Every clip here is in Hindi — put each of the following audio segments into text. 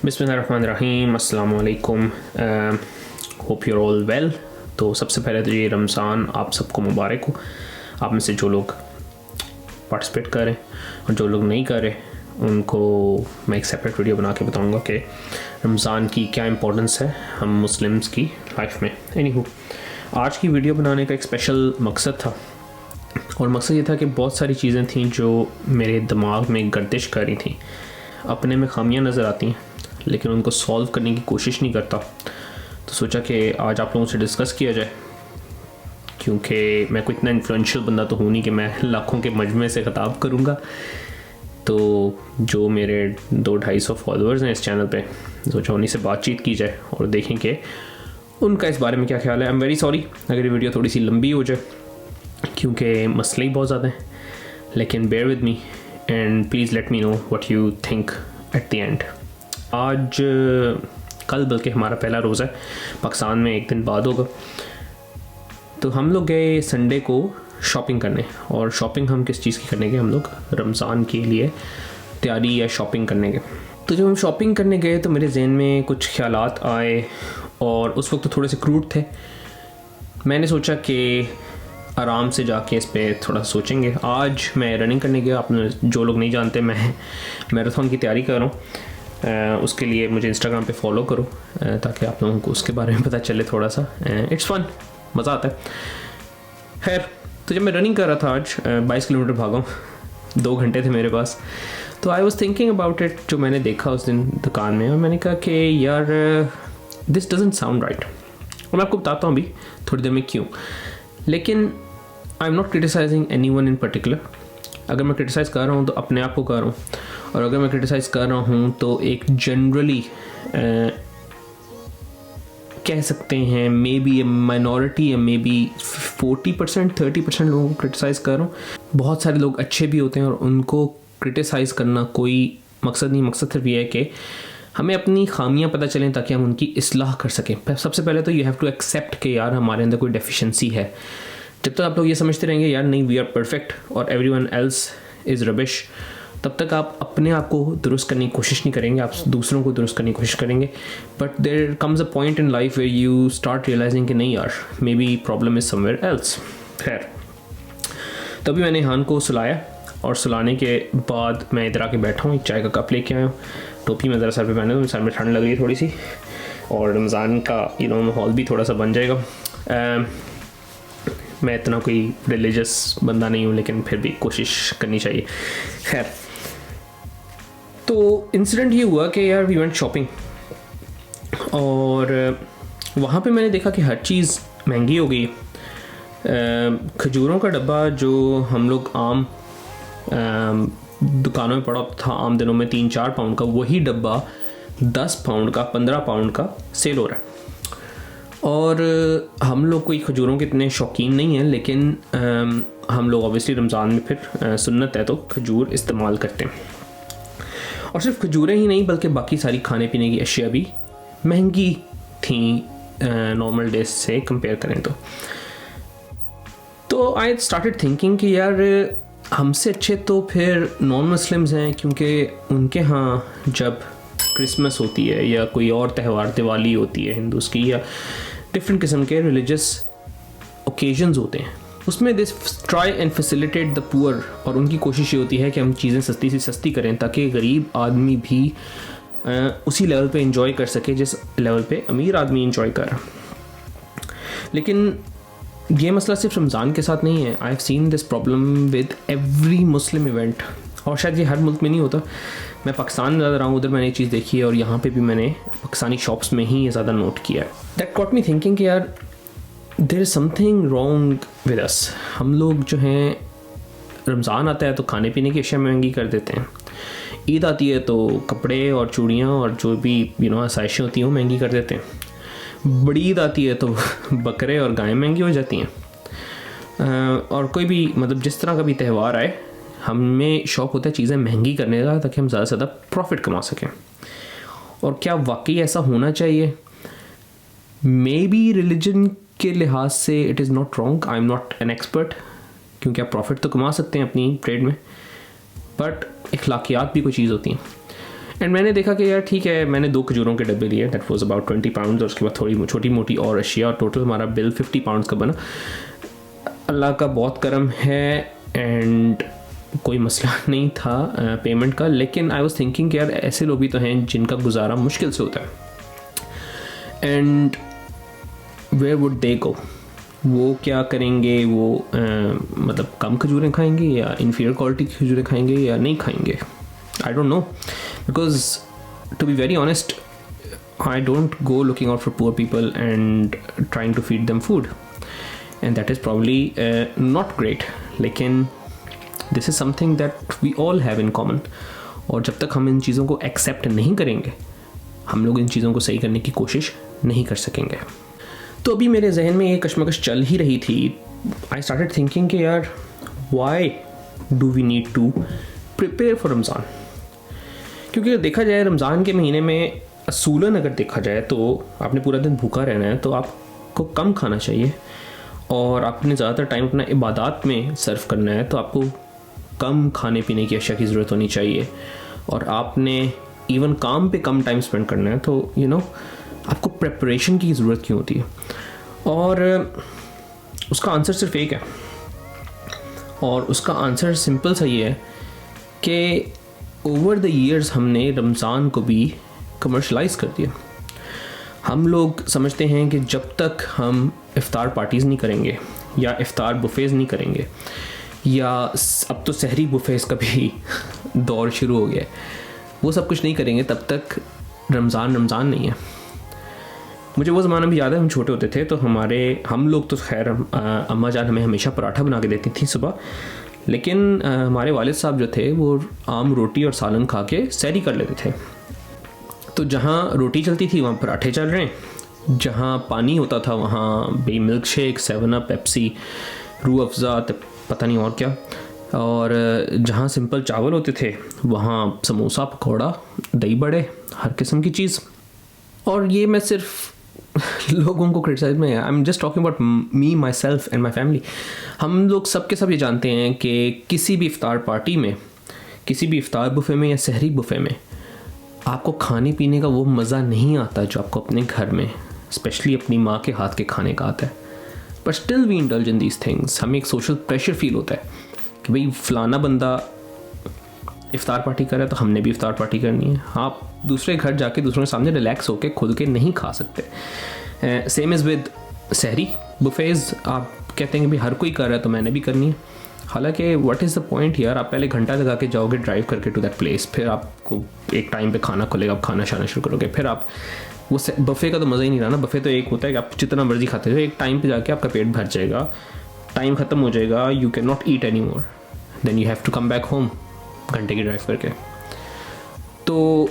बिस्मिल्लाहिर्रहमानिर्रहीम, अस्सलाम वालेकुम। Hope your all well. तो सबसे पहले तो ये रमज़ान आप सबको मुबारक हो। आप में से जो लोग पार्टिसिपेट करें और जो लोग नहीं कर रहे उनको मैं एक सेपरेट वीडियो बना के बताऊँगा कि रमज़ान की क्या इम्पोर्टेंस है हम मुस्लिम्स की लाइफ में। एनीहू, आज की वीडियो बनाने का एक स्पेशल मकसद था और मकसद ये था कि बहुत सारी चीज़ें थीं जो मेरे दिमाग में गर्दिश कर रही थी। अपने में खामियां नज़र आती हैं लेकिन उनको सॉल्व करने की कोशिश नहीं करता। तो सोचा कि आज आप लोगों से डिस्कस किया जाए, क्योंकि मैं कोई इतना इन्फ्लुएंशियल बंदा तो हूँ नहीं कि मैं लाखों के मजमे से ख़िताब करूँगा। तो जो मेरे 200-250 फॉलोअर्स हैं इस चैनल पे, सोचा उन्हीं से बातचीत की जाए और देखें कि उनका इस बारे में क्या ख्याल है। आई एम वेरी सॉरी अगर ये वीडियो थोड़ी सी लंबी हो जाए, क्योंकि मसले ही बहुत ज़्यादा हैं, लेकिन bear with me and please let me know what you think at the end. आज कल बल्कि हमारा पहला रोज़ा है, पाकिस्तान में एक दिन बाद होगा। तो हम लोग गए संडे को शॉपिंग करने, और शॉपिंग हम किस चीज़ की करने गए, हम लोग रमज़ान के लिए तैयारी या शॉपिंग करने गए। तो जब हम शॉपिंग करने गए तो मेरे जहन में कुछ ख्यालात आए और उस वक्त तो थोड़े से क्रूड थे। मैंने सोचा कि आराम से जाके इस पर थोड़ा सोचेंगे। आज मैं रनिंग करने गया। आप जो लोग नहीं जानते, मैं मैराथन की तैयारी कर रहा हूँ। उसके लिए मुझे इंस्टाग्राम पे फॉलो करो ताकि आप लोगों को उसके बारे में पता चले थोड़ा सा। इट्स फन, मज़ा आता है। खैर, तो जब मैं रनिंग कर रहा था आज 22 किलोमीटर भागा हूँ, 2 घंटे थे मेरे पास। तो I was thinking about it, जो मैंने देखा उस दिन दुकान में, और मैंने कहा कि यार दिस डजंट साउंड राइट। और मैं आपको बताता हूँ अभी थोड़ी देर में क्यों। लेकिन I am not criticising anyone in particular. अगर मैं क्रिटिसाइज़ कर रहा हूँ तो अपने आप को कर रहा हूँ, और अगर मैं क्रिटिसाइज़ कर रहा हूँ तो एक जनरली कह सकते हैं मे बी ए माइनॉरिटी या मे बी 40% 30% लोगों को क्रिटिसाइज़ कर रहा हूँ। बहुत सारे लोग अच्छे भी होते हैं और उनको क्रिटिसाइज़ करना कोई मकसद नहीं। मकसद सिर्फ ये है कि हमें अपनी खामियां पता चलें ताकि हम उनकी इस्लाह कर सकें। सबसे पहले तो यू हैव टू एक्सेप्ट कि यार हमारे अंदर कोई डेफिशिएंसी है। जब तक आप लोग ये समझते रहेंगे यार नहीं वी आर परफेक्ट और एवरीवन एल्स इज़ रबिश, तब तक आप अपने आप को दुरुस्त करने की कोशिश नहीं करेंगे, आप दूसरों को दुरुस्त करने की कोशिश करेंगे। But there comes a point in life where you start realising कि नहीं यार maybe problem is somewhere else. खैर, तभी मैंने हान को सुलाया, और सुलाने के बाद मैं इधर आके बैठा हूँ, एक चाय का कप लेके आया हूँ, टोपी में ज़रा सर पे पहने, तो सर में ठंड लग रही है थोड़ी सी, और रमज़ान का माहौल भी थोड़ा सा बन जाएगा। मैं इतना कोई रिलीजियस बंदा नहीं हूँ, लेकिन फिर भी कोशिश करनी चाहिए। खैर, तो इंसिडेंट ये हुआ कि यार वी वेंट शॉपिंग, और वहाँ पे मैंने देखा कि हर चीज़ महंगी हो गई। खजूरों का डब्बा जो हम लोग आम दुकानों में पड़ा था आम दिनों में 3-4 पाउंड का, वही डब्बा 10 पाउंड का 15 पाउंड का सेल हो रहा है। और हम लोग कोई खजूरों के इतने शौकीन नहीं हैं, लेकिन हम लोग ऑब्वियसली रमज़ान में फिर सुन्नत है तो खजूर इस्तेमाल करते हैं। और सिर्फ खजूरें ही नहीं बल्कि बाकी सारी खाने पीने की अशिया भी महंगी थी नॉर्मल डेज से कंपेयर करें तो आई स्टार्टेड थिंकिंग कि यार हमसे अच्छे तो फिर नॉन मुस्लिम्स हैं, क्योंकि उनके यहाँ जब क्रिसमस होती है या कोई और त्यौहार, दिवाली होती है हिंदूज़ की, या डिफरेंट किस्म के रिलीजियस ओकेजन्स होते हैं, उसमें this try and facilitate the poor. और उनकी कोशिश ये होती है कि हम चीज़ें सस्ती से सस्ती करें ताकि गरीब आदमी भी उसी लेवल पे इंजॉय कर सके जिस लेवल पे अमीर आदमी इंजॉय कर रहा। लेकिन ये मसला सिर्फ रमज़ान के साथ नहीं है। I have seen this problem with every Muslim event, और शायद ये हर मुल्क में नहीं होता। मैं पाकिस्तान में ज़्यादा रहा हूँ, उधर मैंने ये चीज़ देखी है, और यहाँ पे भी मैंने पाकिस्तानी शॉप्स में ही ये ज़्यादा नोट किया है। दैट गॉट मी थिंकिंग कि यार there is something wrong with us. हम लोग जो हैं, रमज़ान आता है तो खाने पीने की अशिया महंगी कर देते हैं, ईद आती है तो कपड़े और चूड़ियाँ और जो भी आसाइशें होती हैं वो महंगी कर देते हैं, बड़ी ईद आती है तो बकरे और गायें महंगी हो जाती हैं। और कोई भी जिस तरह का भी त्यौहार आए, हमें शौक़ होता है चीज़ें महंगी करने का ताकि हम ज़्यादा से ज़्यादा प्रॉफिट कमा सकें। और क्या वाकई ऐसा होना चाहिए? मे बी रिलीजन के लिहाज से it is not wrong, I am not an expert, क्योंकि आप प्रॉफिट तो कमा सकते हैं अपनी ट्रेड में, बट इखलाकियात भी कोई चीज़ होती हैं। एंड मैंने देखा कि यार ठीक है, मैंने 2 खजूरों के डब्बे लिए, दैट वाज अबाउट 20 पाउंड्स, और उसके बाद थोड़ी छोटी मोटी और अशिया, और टोटल हमारा बिल 50 पाउंड्स का बना। अल्लाह का बहुत करम है एंड कोई मसला नहीं था पेमेंट का। लेकिन आई वाज थिंकिंग कि यार ऐसे लोग भी तो हैं जिनका गुजारा मुश्किल से होता है, एंड वेयर वुड दे गो, वो क्या करेंगे, वो मतलब कम खजूरें खाएंगे या इन्फीरियर क्वालिटी की खजूरें खाएंगे या नहीं खाएंगे, I don't know, because to be very honest I don't go looking out for poor people and trying to feed them food, and that is probably not great, लेकिन this is something that we all have in common, और जब तक हम इन चीज़ों को accept नहीं करेंगे हम लोग इन चीज़ों को सही करने की कोशिश नहीं कर सकेंगे। तो अभी मेरे जहन में ये कश्मकश चल ही रही थी। I started thinking कि यार why do we need to prepare for Ramzan, क्योंकि देखा जाए रमज़ान के महीने में असूलन अगर देखा जाए तो आपने पूरा दिन भूखा रहना है, तो आपको कम खाना चाहिए, और आपने ज़्यादातर टाइम अपना इबादत में सर्व करना है, तो आपको कम खाने पीने की अशिया की ज़रूरत होनी चाहिए, और आपने इवन काम पे कम टाइम स्पेंड करना है, तो यू नो आपको प्रेपरेशन की ज़रूरत क्यों होती है। और उसका आंसर सिर्फ एक है, और उसका आंसर सिंपल सा ये है कि ओवर द ईयर्स हमने रमज़ान को भी कमर्शलाइज़ कर दिया। हम लोग समझते हैं कि जब तक हम इफ़्तार पार्टीज़ नहीं करेंगे या इफ़्तार बुफ़ेज़ नहीं करेंगे, या अब तो सहरी बुफ़ेज़ का भी दौर शुरू हो गया है, वो सब कुछ नहीं करेंगे तब तक रमज़ान नहीं है। मुझे वो ज़माना भी याद है, हम छोटे होते थे तो हम लोग तो खैर अम्मा जान हमें हमेशा पराठा बना के देती थी सुबह, लेकिन हमारे वालिद साहब जो थे वो आम रोटी और सालन खा के सहरी कर लेते थे। तो जहाँ रोटी चलती थी वहाँ पराठे चल रहे हैं, जहाँ पानी होता था वहाँ बे milk shake, 7 up, Pepsi, Rooh Afza, पता नहीं और क्या, और जहाँ सिंपल चावल होते थे वहाँ समोसा, पकौड़ा, दही बड़े, हर किस्म की चीज़। और ये मैं सिर्फ लोगों को क्रिटिसाइज में, I am just talking about me, my self and my family. हम लोग सब के सब ये जानते हैं कि किसी भी इफ़्तार पार्टी में, किसी भी इफ़्तार बुफ़े में या सहरी बुफ़े में आपको खाने पीने का वो मज़ा नहीं आता जो आपको अपने घर में, स्पेशली अपनी माँ के हाथ के खाने का आता है। But still we indulge in these things. हमें एक सोशल प्रेशर फील होता है कि भाई फ़लाना बंदा इफ़्तार पार्टी कर रहा है तो हमने भी इफ़्तार पार्टी करनी है। आप दूसरे घर जाके दूसरों के सामने रिलैक्स होकर खुल के नहीं खा सकते। सेम इज़ विद सहरी बुफेज़। आप कहते हैं कि भाई हर कोई कर रहा है तो मैंने भी करनी है। हालांकि व्हाट इज़ द पॉइंट यार, आप पहले घंटा लगा के जाओगे ड्राइव करके टू दैट प्लेस, फिर आपको एक टाइम पे खाना खुलेगा, आप खाना शाना शुरू करोगे, फिर आप वो बफ़े का तो मज़ा ही नहीं रहा ना। बफ़े तो एक होता है कि आप जितना मर्जी खाते हो, एक टाइम पे जाके आपका पेट भर जाएगा, टाइम ख़त्म हो जाएगा, you can not eat any more, then you have to come back home घंटे की ड्राइव करके। तो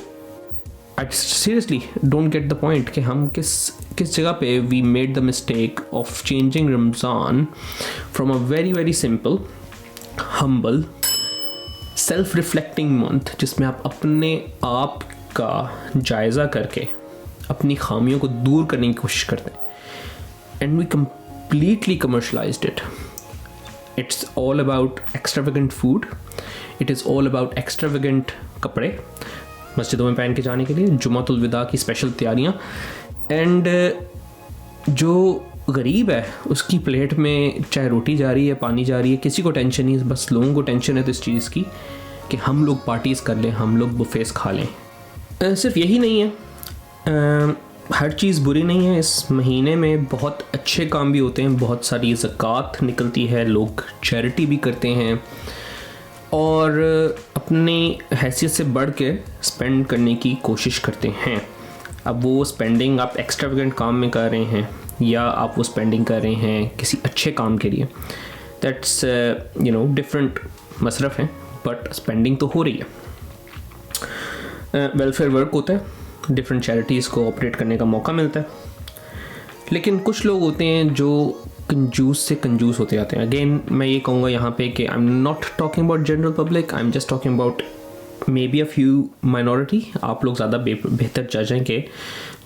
I seriously don't get the point कि हम किस जगह पे we made the mistake of changing Ramzan from a very very simple, humble, self reflecting month जिसमें आप अपने आप का जायज़ा करके अपनी खामियों को दूर करने की कोशिश करते हैं, and we completely commercialized it. It's all about extravagant food. It is all about extravagant कपड़े मस्जिदों में पहन के जाने के लिए, जुमातुल विदा की स्पेशल तैयारियाँ, एंड जो गरीब है उसकी प्लेट में चाहे रोटी जा रही है, पानी जा रही है, किसी को टेंशन नहीं, बस लोगों को टेंशन है तो इस चीज़ की कि हम लोग पार्टीज़ कर लें, हम लोग बुफेस खा लें। सिर्फ यही नहीं है, हर चीज़ बुरी नहीं है। इस महीने में बहुत अच्छे काम भी होते हैं, बहुत सारी ज़कात निकलती है, लोग चैरिटी भी करते हैं और अपनी हैसियत से बढ़ के स्पेंड करने की कोशिश करते हैं। अब वो स्पेंडिंग आप एक्स्ट्रावेगेंट काम में कर रहे हैं या आप वो स्पेंडिंग कर रहे हैं किसी अच्छे काम के लिए, दैट्स डिफरेंट मसरफ़ हैं, बट स्पेंडिंग तो हो रही है। वेलफेयर वर्क होता है, डिफरेंट चैरिटीज़ को ऑपरेट करने का मौका मिलता है, लेकिन कुछ लोग होते हैं जो कंजूस से कंजूस होते जाते हैं। अगेन मैं ये कहूँगा यहाँ पे कि आई am not talking about general public, I am just talking about may be a few minority. आप लोग ज़्यादा बेहतर जज हैं कि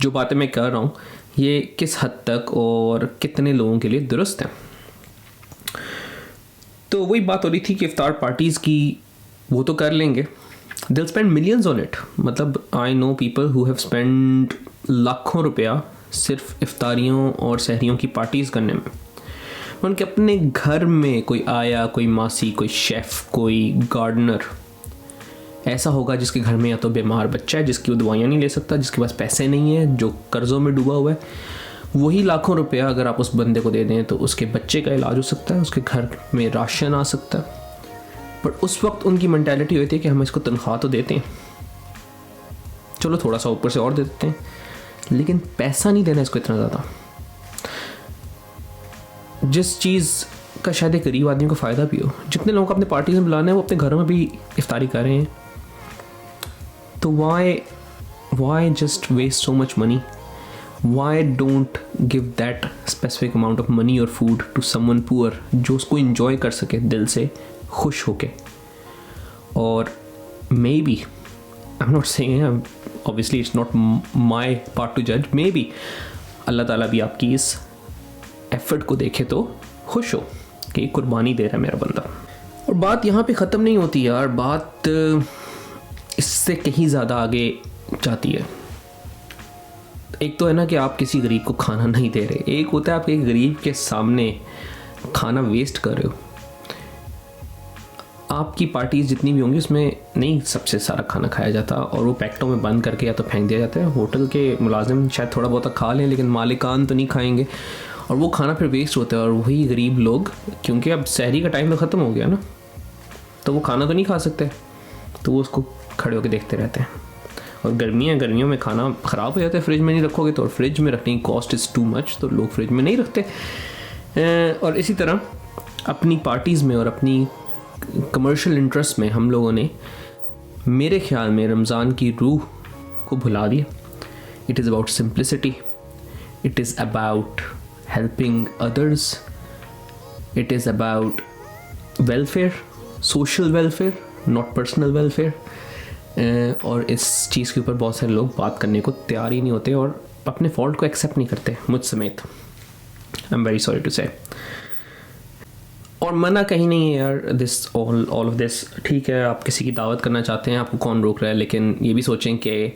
जो बातें मैं कर रहा हूँ ये किस हद तक और कितने लोगों के लिए दुरुस्त हैं। तो वही बात हो रही थी कि इफ्तार पार्टीज़ की वो तो कर लेंगे, दिल स्पेंड मिलियंस ऑन इट. मतलब I know people who have spend लाखों रुपया सिर्फ इफ्तारियों और सहरियों की पार्टीज़ करने में. उनके अपने घर में कोई आया, कोई मासी, कोई शेफ़, कोई गार्डनर ऐसा होगा जिसके घर में या तो बीमार बच्चा है जिसकी वो दवाइयाँ नहीं ले सकता, जिसके पास पैसे नहीं है, जो कर्ज़ों में डूबा हुआ है. वही लाखों रुपया अगर आप उस बंदे को दे दें तो उसके बच्चे का इलाज हो सकता है, उसके घर में राशन आ सकता है. पर उस वक्त उनकी मेंटालिटी होती है कि हम इसको तनख्वाह तो देते हैं, चलो थोड़ा सा ऊपर से और दे देते हैं, लेकिन पैसा नहीं देना इसको इतना ज़्यादा. जिस चीज़ का शायद एक गरीब आदमी को फ़ायदा भी हो. जितने लोगों को अपने पार्टीज में बुलाना है वो अपने घरों में भी इफ्तारी कर रहे हैं. तो why just waste so much money? Why don't give that specific amount of money or food to someone poor जो उसको enjoy कर सके दिल से खुश होके. और maybe I'm not saying, obviously it's not my part to judge, maybe अल्लाह ताला भी आपकी इस एफर्ट को देखे तो खुश हो कि कुर्बानी दे रहा है मेरा बंदा. और बात यहाँ पे ख़त्म नहीं होती यार, बात इससे कहीं ज़्यादा आगे जाती है. एक तो है ना कि आप किसी गरीब को खाना नहीं दे रहे, एक होता है आप एक गरीब के सामने खाना वेस्ट कर रहे हो. आपकी पार्टीज़ जितनी भी होंगी उसमें नहीं सबसे सारा खाना खाया जाता और वो पैकेटों में बंद करके या तो फेंक दिया जाता है. होटल के मुलाजिम शायद थोड़ा बहुत खा लें लेकिन मालिकान तो नहीं खाएंगे और वो खाना फिर वेस्ट होता है. और वही गरीब लोग, क्योंकि अब सहरी का टाइम तो ख़त्म हो गया ना, तो वो खाना तो नहीं खा सकते, तो वो उसको खड़े होकर देखते रहते हैं. और गर्मियों में खाना ख़राब हो जाता है फ्रिज में नहीं रखोगे तो, और फ्रिज में रखने की कॉस्ट इज़ टू मच, तो लोग फ्रिज में नहीं रखते. और इसी तरह अपनी पार्टीज़ में और अपनी कमर्शियल इंटरेस्ट में हम लोगों ने मेरे ख्याल में रमज़ान की रूह को भुला दिया. It is about simplicity, it is about helping others, it is about welfare, social welfare, not personal welfare. और इस चीज़ के ऊपर बहुत सारे लोग बात करने को तैयार ही नहीं होते और अपने फॉल्ट को एक्सेप्ट नहीं करते, मुझ समेत. I am very sorry to say. और मना कहीं नहीं है यार, दिस ऑल ऑफ दिस ठीक है. आप किसी की दावत करना चाहते हैं, आपको कौन रोक रहा है, लेकिन ये भी सोचें कि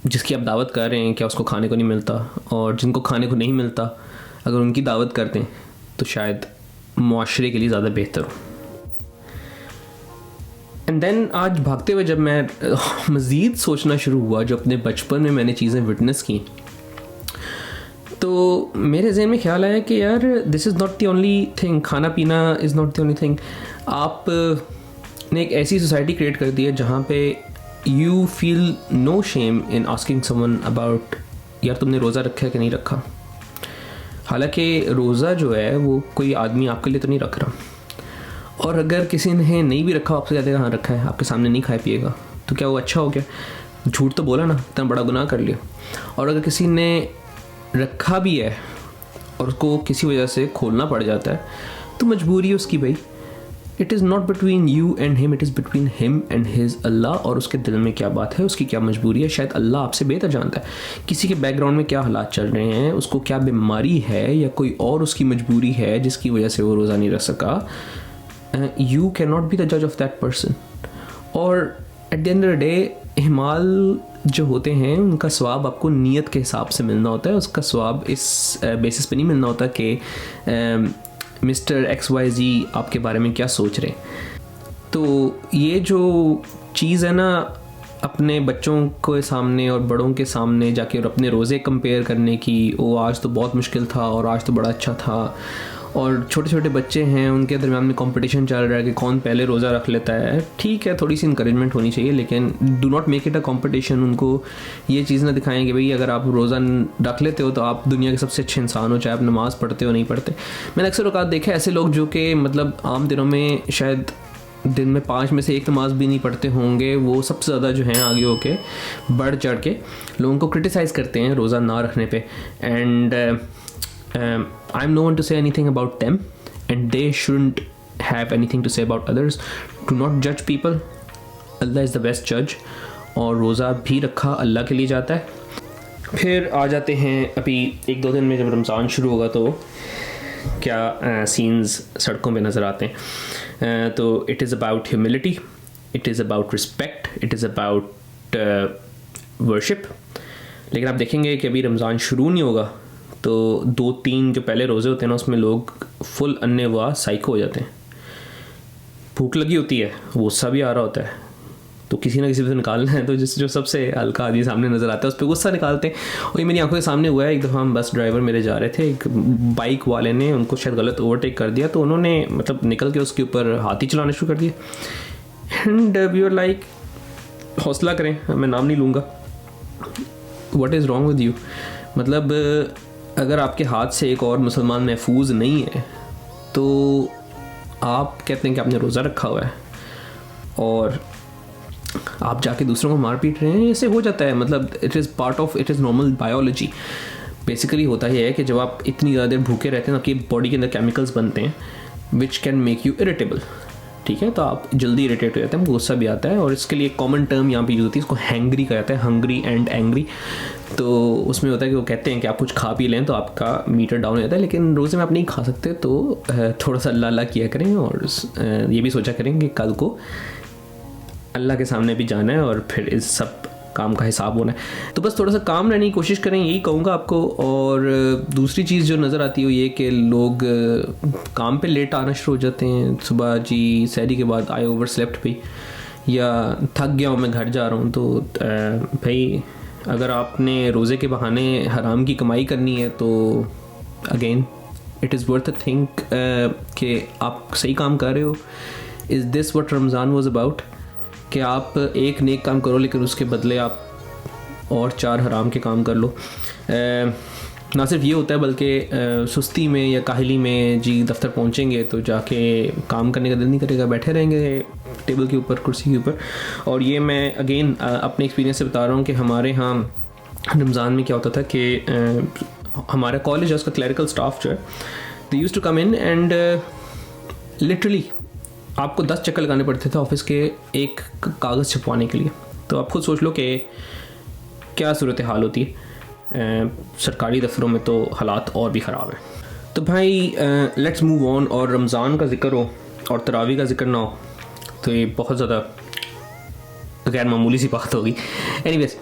जिसकी आप दावत कर रहे हैं क्या उसको खाने को नहीं मिलता, और जिनको खाने को नहीं मिलता अगर उनकी दावत करते हैं तो शायद मुआशरे के लिए ज़्यादा बेहतर हो. एंड देन आज भागते हुए जब मैं मज़ीद सोचना शुरू हुआ, जो अपने बचपन में मैंने चीज़ें विटनेस की, तो मेरे जहन में ख्याल आया कि यार this is not the only thing, खाना पीना is not the only thing. आप ने एक ऐसी सोसाइटी क्रिएट कर दी है जहाँ पे you feel no shame in asking someone about यार तुमने रोज़ा रखा है कि नहीं रखा. हालांकि रोज़ा जो है वो कोई आदमी आपके लिए तो नहीं रख रहा, और अगर किसी ने नहीं भी रखा आपसे कहते हाँ रखा है, आपके सामने नहीं खाए पिएगा, तो क्या वो अच्छा हो गया? झूठ तो बोला ना, इतना बड़ा गुनाह कर लिया. और अगर किसी ने रखा भी है और उसको किसी वजह से खोलना पड़ जाता है तो मजबूरी है उसकी भाई. It is not between you and him, it is between him and his Allah. और उसके दिल में क्या बात है, उसकी क्या मजबूरी है, शायद अल्लाह आपसे बेहतर जानता है. किसी के बैकग्राउंड में क्या हालात चल रहे हैं, उसको क्या बीमारी है या कोई और उसकी मजबूरी है जिसकी वजह से वो रोज़ा नहीं रख सका. You can not be the जज ऑफ दैट पर्सन. और at the end of the day अहमाल जो होते हैं उनका स्वाब आपको नीयत के हिसाब से मिलना होता है. उसका स्वाब इस बेसिस पे नहीं मिलना होता कि मिस्टर XYZ आपके बारे में क्या सोच रहे. तो ये जो चीज़ है ना, अपने बच्चों के सामने और बड़ों के सामने जाके और अपने रोज़े कंपेयर करने की, वो आज तो बहुत मुश्किल था और आज तो बड़ा अच्छा था, और छोटे छोटे बच्चे हैं उनके दरमियान में कंपटीशन चल रहा है कि कौन पहले रोज़ा रख लेता है. ठीक है, थोड़ी सी इंकरेजमेंट होनी चाहिए, लेकिन do not make it a competition. उनको ये चीज़ ना दिखाएं कि भाई अगर आप रोज़ा रख लेते हो तो आप दुनिया के सबसे अच्छे इंसान हो, चाहे आप नमाज़ पढ़ते हो नहीं पढ़ते. मैंने अक्सर औकात देखा ऐसे लोग जो कि मतलब आम दिनों में शायद दिन में 5 में से 1 नमाज भी नहीं पढ़ते होंगे, वो सबसे ज़्यादा जो हैं आगे होके बढ़ चढ़ के लोगों को क्रिटिसाइज़ करते हैं रोज़ा ना रखने पे. And I'm no one to say anything about them, and they shouldn't have anything to say about others. Do not judge people. Allah is the best judge. और रोज़ा भी रखा अल्लाह के लिए जाता है. फिर आ जाते हैं अभी 1-2 दिन में जब रमज़ान शुरू होगा तो क्या सीन्स सड़कों पे नज़र आते हैं. तो it is about humility, it is about respect, it is about worship. लेकिन आप देखेंगे कि अभी रमज़ान शुरू नहीं होगा तो 2-3 जो पहले रोज़े होते हैं ना उसमें लोग फुल अन्ने व साइको हो जाते हैं। भूख लगी होती है, गुस्सा भी आ रहा होता है, तो किसी ना किसी से निकालना है तो जो सबसे हल्का आदमी सामने नज़र आता है उस पर गुस्सा निकालते हैं। और ये मेरी आंखों के सामने हुआ है। एक दफ़ा हम बस ड्राइवर मेरे जा रहे थे, एक बाइक वाले ने उनको शायद गलत ओवरटेक कर दिया, तो उन्होंने मतलब निकल के उसके ऊपर हाथ ही चलाना शुरू कर दिया। एंड वी आर लाइक, हौसला करें, मैं नाम नहीं लूँगा, what is wrong with you. मतलब अगर आपके हाथ से एक और मुसलमान महफूज नहीं है तो आप कहते हैं कि आपने रोज़ा रखा हुआ है और आप जाके दूसरों को मार पीट रहे हैं। ऐसे हो जाता है, मतलब it is part of, it is normal biology. Basically होता ही है कि जब आप इतनी ज़्यादा देर भूखे रहते हैं आपकी बॉडी के अंदर केमिकल्स बनते हैं which can make you irritable, ठीक है, तो आप जल्दी इरिटेट हो जाते हैं, गुस्सा भी आता है। और इसके लिए एक कॉमन टर्म यहाँ पे यूज़ होती है, इसको हैंग्री कहा जाता है, हंग्री एंड एंग्री। तो उसमें होता है कि वो कहते हैं कि आप कुछ खा पी लें तो आपका मीटर डाउन हो जाता है, लेकिन रोज़े में आप नहीं खा सकते, तो थोड़ा सा अल्लाह अल्लाह किया करें और ये भी सोचा करें कि कल को अल्लाह के सामने भी जाना है और फिर इस सब काम का हिसाब होना है। तो बस थोड़ा सा काम रहने की कोशिश करें, यही कहूँगा आपको। और दूसरी चीज़ जो नज़र आती है वो ये कि लोग काम पे लेट आना शुरू हो जाते हैं। सुबह जी सहरी के बाद आई ओवर स्लेप्ट भी, या थक गया हूँ मैं घर जा रहा हूँ, तो भाई अगर आपने रोज़े के बहाने हराम की कमाई करनी है तो again it is worth a think कि आप सही काम कर रहे हो। Is this what Ramzan was about, कि आप एक नेक काम करो लेकिन उसके बदले आप और 4 हराम के काम कर लो। ना सिर्फ ये होता है बल्कि सुस्ती में या काहली में जी दफ्तर पहुंचेंगे तो जाके काम करने का दिल नहीं करेगा, बैठे रहेंगे टेबल के ऊपर, कुर्सी के ऊपर। और ये मैं अगेन अपने एक्सपीरियंस से बता रहा हूँ कि हमारे यहाँ रमज़ान में क्या होता था कि हमारा कॉलेज है, उसका क्लरिकल स्टाफ जो है, they used to come in and literally आपको 10 चक्कर लगाने पड़ते थे ऑफिस के एक कागज़ छपवाने के लिए। तो आप खुद सोच लो कि क्या सूरत हाल होती है। सरकारी दफ्तरों में तो हालात और भी ख़राब हैं। तो भाई लेट्स मूव ऑन। और रमज़ान का जिक्र हो और तरावी का जिक्र ना हो तो ये बहुत ज़्यादा गैर मामूली सी बात होगी। एनीवेज,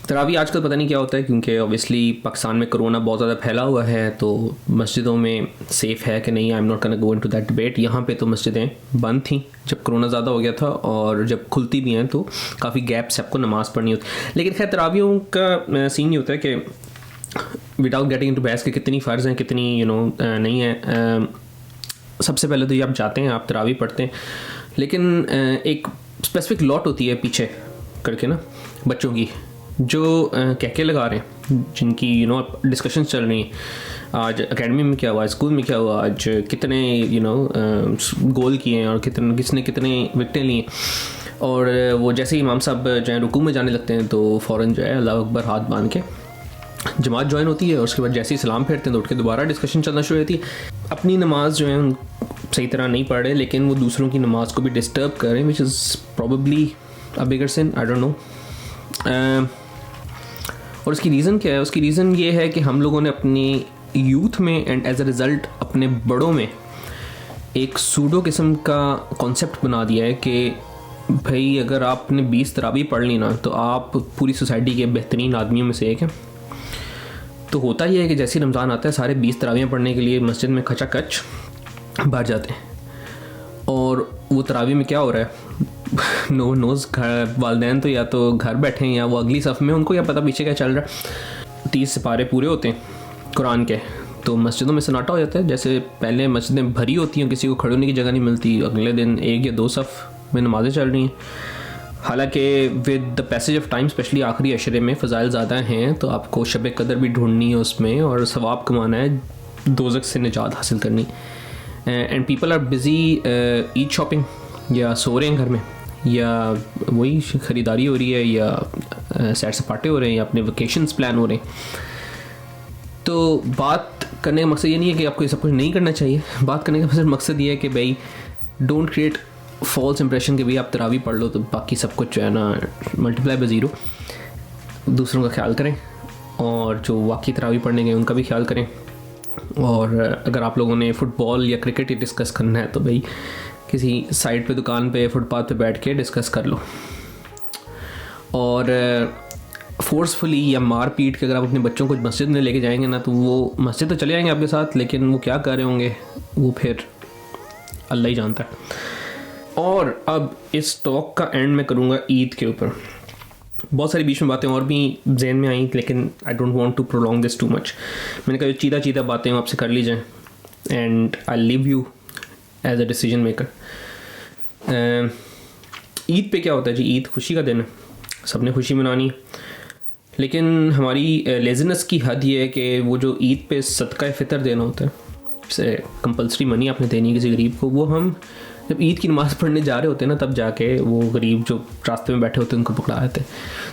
तरावी आजकल पता नहीं क्या होता है, क्योंकि ऑब्वियसली पाकिस्तान में कोरोना बहुत ज़्यादा फैला हुआ है, तो मस्जिदों में सेफ़ है कि नहीं, आई am not gonna go into that debate. यहाँ पे तो मस्जिदें बंद थी जब कोरोना ज़्यादा हो गया था, और जब खुलती भी हैं तो काफ़ी गैप से आपको नमाज़ पढ़नी होती। लेकिन खैर तरावियों का सीन ये होता है कि विदाउट गेटिंग इनटू बहस के कितनी फ़र्ज़ हैं कितनी नहीं है। सबसे पहले तो ये आप जाते हैं, आप तरावी पढ़ते हैं, लेकिन एक स्पेसिफिक लॉट होती है पीछे करके ना बच्चों की जो कहके लगा रहे हैं, जिनकी डिस्कशंस चल रही हैं, आज एकेडमी में क्या हुआ, स्कूल में क्या हुआ, आज कितने गोल किए हैं और किसने कितने विकटें लिए। और वो जैसे ही इमाम साहब जो है रुकू में जाने लगते हैं तो फ़ौरन जो है अल्लाह अकबर हाथ बांध के जमात ज्वाइन होती है, और उसके बाद जैसे ही सलाम फेरते हैं तो उठ के दोबारा डिस्कशन चलना शुरू होती है। अपनी नमाज जो है सही तरह नहीं पढ़ रहे, लेकिन वो दूसरों की नमाज को भी डिस्टर्ब कर रहे हैं, which is probably a bigger sin, I don't know. और उसकी रीज़न क्या है? उसकी रीज़न ये है कि हम लोगों ने अपनी यूथ में एंड एज अ रिज़ल्ट अपने बड़ों में एक सूडो किस्म का कॉन्सेप्ट बना दिया है कि भाई अगर आपने 20 तरावी पढ़ ली ना तो आप पूरी सोसाइटी के बेहतरीन आदमियों में से एक हैं। तो होता ही है कि जैसे ही रमज़ान आता है सारे 20 तरावियाँ पढ़ने के लिए मस्जिद में खचाखच भर जाते हैं। और वो तरावी में क्या हो रहा है नो नोज़, घर वालिदैन तो या तो घर बैठे हैं या वो अगली सफ़ में, उनको क्या पता पीछे क्या चल रहा है। 30 सिपारे पूरे होते हैं कुरान के, तो मस्जिदों में सन्नाटा हो जाता है। जैसे पहले मस्जिदें भरी होती हैं, किसी को खड़े होने की जगह नहीं मिलती, अगले दिन 1 या 2 सफ़ में नमाज़ें चल रही हैं। हालांकि with the passage of time specially आखिरी अशरे में फ़ज़ाइल ज़्यादा हैं, तो आपको शब कदर भी ढूंढनी है उसमें और सवाब कमाना है, दोज़ख से निजात हासिल करनी। And people are busy Eid shopping, या सो रहे हैं घर में, या वही ख़रीदारी हो रही है, या सैर सपाटे हो रहे हैं, या अपने वेकेशंस प्लान हो रहे हैं। तो बात करने का मकसद ये नहीं है कि आपको ये सब कुछ नहीं करना चाहिए। बात करने का सिर्फ मकसद ये है कि भाई डोंट क्रिएट फॉल्स इंप्रेशन कि भाई आप तरावी पढ़ लो तो बाकी सब कुछ जो है ना मल्टीप्लाई बाय 0। दूसरों का ख्याल करें, और जो वाकई तरावी पढ़ने गए उनका भी ख्याल करें। और अगर आप लोगों ने फ़ुटबॉल या क्रिकेट ही डिस्कस करना है तो भाई किसी साइड पे, दुकान पे, फुटपाथ पे बैठ के डिस्कस कर लो। और फोर्सफुली या मार पीट के अगर आप अपने बच्चों को मस्जिद में लेके जाएंगे ना, तो वो मस्जिद तो चले जाएंगे आपके साथ, लेकिन वो क्या कर रहे होंगे वो फिर अल्लाह ही जानता है। और अब इस टॉक का एंड मैं करूँगा ईद के ऊपर। बहुत सारी बीच में बातें और भी जहन में आई, लेकिन I don't want to prolong this too much. मैंने कहा जो चीता बातें हैं आपसे कर ली जाएँ, and I leave you as a decision maker. Eid पे क्या होता है जी, ईद खुशी का दिन है, सबने खुशी मनानी, लेकिन हमारी लेज़ीनेस की हद ये है कि वो जो ईद पे सदका फ़ितर देना होता है, जैसे कंपलसरी मनी आपने देनी है किसी गरीब को, वो हम जब ईद की नमाज़ पढ़ने जा रहे होते हैं ना, तब जाके वो गरीब जो रास्ते में बैठे होते हैं उनको पकड़ा देते हैं।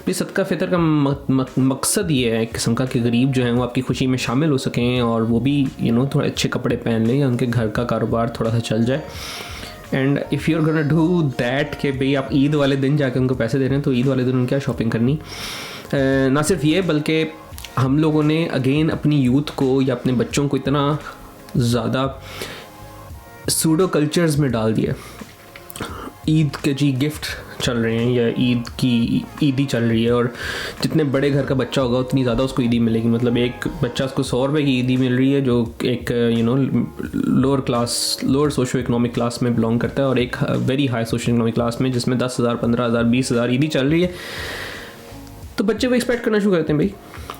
तो सदका फ़ितर का मकसद ये है एक किस्म का कि गरीब जो हैं वो आपकी खुशी में शामिल हो सकें, और वो भी थोड़े अच्छे कपड़े पहन लें, या उनके घर का कारोबार थोड़ा सा चल जाए। And if you are gonna do that कि भाई आप ईद वाले दिन जाके उनको पैसे दे रहे हैं, तो ईद वाले दिन उनकी क्या शॉपिंग करनी। ना सिर्फ ये, बल्कि हम लोगों ने अगेन अपनी यूथ को या अपने बच्चों को इतना ज़्यादा सूडो कल्चर्स में डाल दिया। ईद के जी गिफ्ट चल रहे हैं, या ईद की ईदी चल रही है, और जितने बड़े घर का बच्चा होगा उतनी ज़्यादा उसको ईदी मिलेगी। मतलब एक बच्चा उसको 100 रुपये की ईदी मिल रही है जो एक लोअर सोशो इकोनॉमिक क्लास में बिलोंग करता है, और एक very high socio economic class में जिसमें 10,000, 15,000, 20,000 ईदी चल रही है। तो बच्चे वो एक्सपेक्ट करना शुरू करते हैं, भाई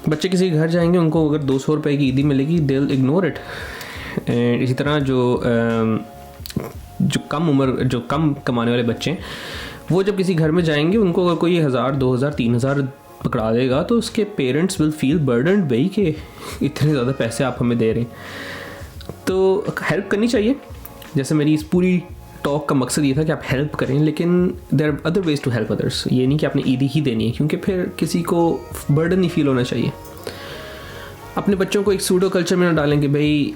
बच्चे किसी के घर जाएंगे, उनको अगर 200 रुपये की ईदी मिलेगी, दे विल इग्नोर इट। इसी तरह जो कम कमाने वाले बच्चे हैं, वो जब किसी घर में जाएंगे, उनको अगर कोई 1,000, 2,000, 3,000 पकड़ा देगा, तो उसके पेरेंट्स विल फील बर्डन्ड, भाई कि इतने ज़्यादा पैसे आप हमें दे रहे हैं। तो हेल्प करनी चाहिए, जैसे मेरी इस पूरी टॉक का मकसद ये था कि आप हेल्प करें, लेकिन there are other ways to help others. ये नहीं कि आपने ईदी ही देनी है, क्योंकि फिर किसी को बर्डन नहीं फील होना चाहिए। अपने बच्चों को एक सूडो कल्चर में ना डालें कि भाई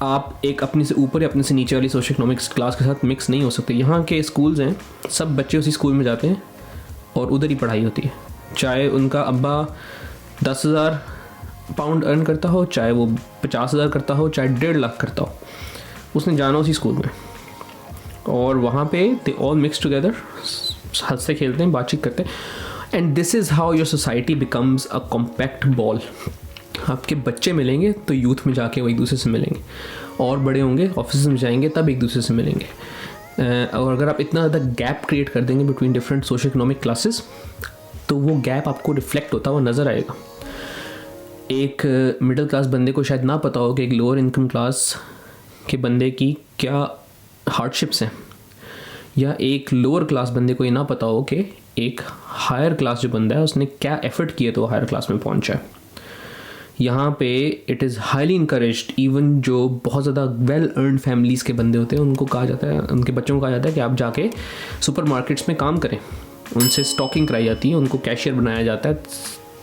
आप एक अपने से ऊपर या अपने से नीचे वाली सोशल इकोनॉमिक्स क्लास के साथ मिक्स नहीं हो सकते। यहाँ के स्कूल्स हैं, सब बच्चे उसी स्कूल में जाते हैं और उधर ही पढ़ाई होती है, चाहे उनका अब्बा 10,000 पाउंड अर्न करता हो, चाहे वो 50,000 करता हो, चाहे 1.5 लाख करता हो, उसने जाना उसी स्कूल में। और वहाँ पे दे ऑल मिक्स टुगेदर, हंसते खेलते हैं, बातचीत करते हैं। And this is how your society becomes a compact ball. आपके बच्चे मिलेंगे तो यूथ में जाके वो एक दूसरे से मिलेंगे, और बड़े होंगे ऑफिस में जाएंगे तब एक दूसरे से मिलेंगे। और अगर आप इतना ज़्यादा गैप क्रिएट कर देंगे between different social economic classes, तो वो गैप आपको रिफ्लेक्ट होता हुआ नज़र आएगा। एक मिडिल क्लास बंदे को शायद ना पता हो कि एक लोअर इनकम क्लास के बंदे की क्या हार्डशिप्स हैं, या एक लोअर क्लास बंदे को ये ना पता हो कि एक हायर क्लास जो बंदा है उसने क्या एफर्ट किए तो हायर क्लास में पहुंचा है। यहाँ पे it is highly encouraged, even जो बहुत ज़्यादा वेल अर्न फैमिलीज़ के बंदे होते हैं उनको कहा जाता है, उनके बच्चों को कहा जाता है कि आप जाके सुपर मार्केट्स में काम करें। उनसे स्टॉकिंग कराई जाती है, उनको कैशियर बनाया जाता है,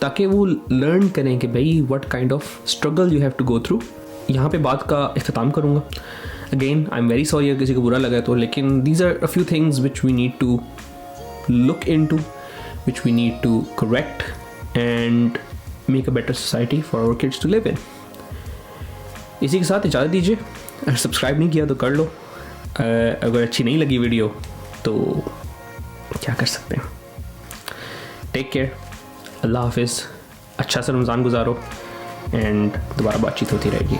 ताकि वो लर्न करें कि भाई what kind of struggle you have to go through. यहाँ पे बात का इख्तिताम करूँगा। Again I am very sorry अगर किसी को बुरा लगा तो, लेकिन these are a few things which we need to look into, which we need to correct and make a better society for our kids to live in. इसी के साथ इजाज़त दीजिए। अगर सब्सक्राइब नहीं किया तो कर लो, अगर अच्छी नहीं लगी वीडियो तो क्या कर सकते हैं। टेक केयर, अल्लाह हाफिज़, अच्छा सा रमज़ान गुजारो, एंड दोबारा बातचीत होती रहेगी।